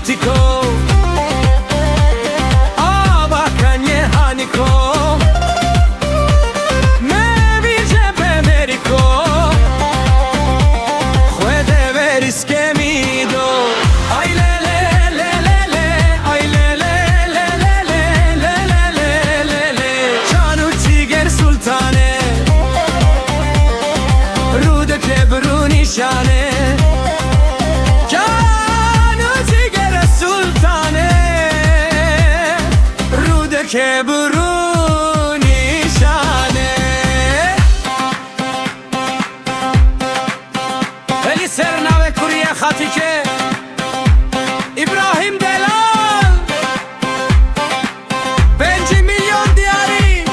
sultiko Avakanje haniko Me virge bemeriko Huede veris kemido Ay le le le le le Ay le le le le le le le le le le Canu ciger sultane Rude kebru nişane Kebru nişane Eli sernave kuriye hatike İbrahim Delal 5 milyon diyari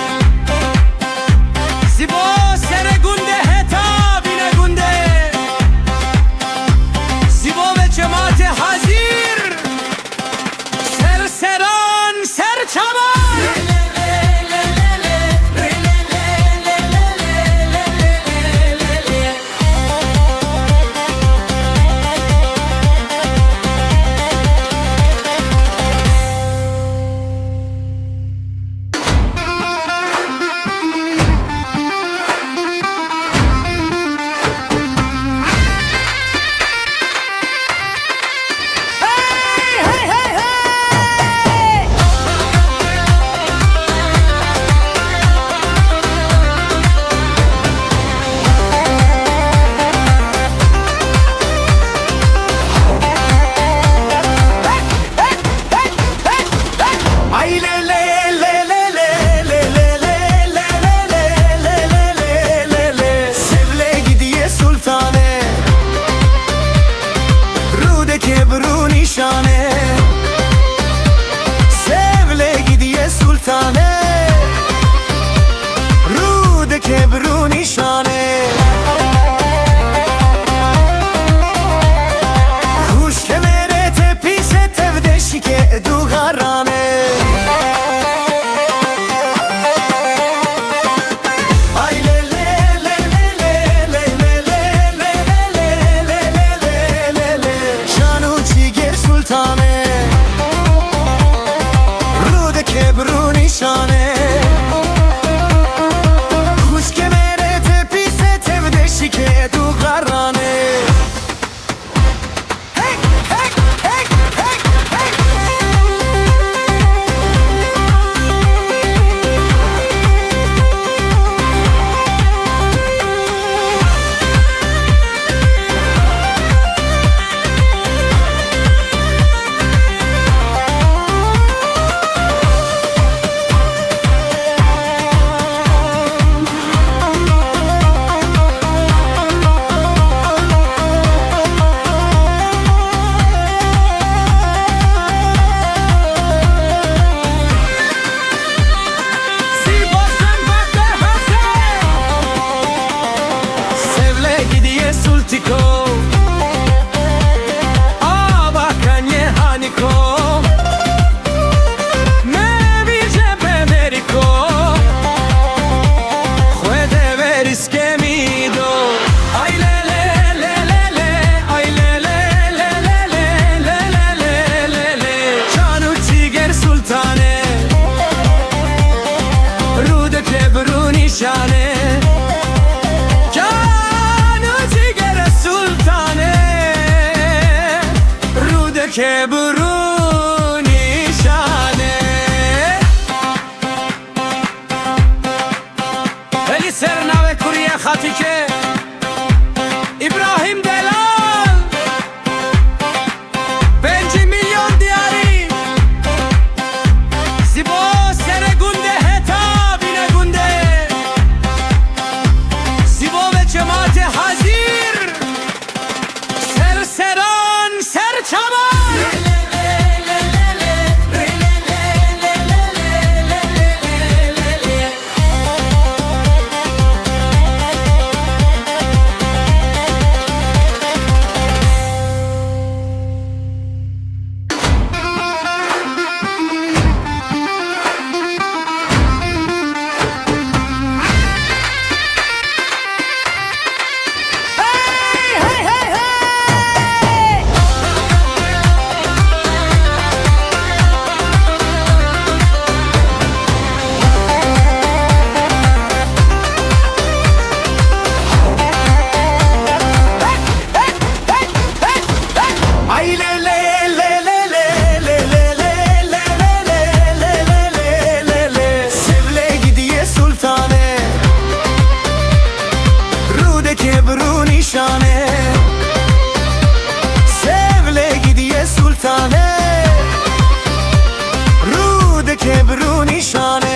Zibo sere gunde heta bine gunde Zibo ve cemaate hazir Serseran serçama Kebru nişane Sevle gidiye sultane Rude kebru nişane Kuş kemere tepise tevdeşike dugarane Rude kebru nişane Kuş kemere tepise tevdeşike dugarane Hey hey hey hey hey sultiko Avakanje haniko Me virge bemeriko Huede veris kemido Ay le le le le le Ay le le le le le le le le le le Canu ciger sultane Rude kebru nişane Kebru nişane Eli sernave kuriye hatike İbrahim Delal 5 milyon diyari Zibo sere gunde heta bine gunde Zibo ve cemaate hazir Serseran serçama nişane Sevle gidiye sultane Rude kebru nişane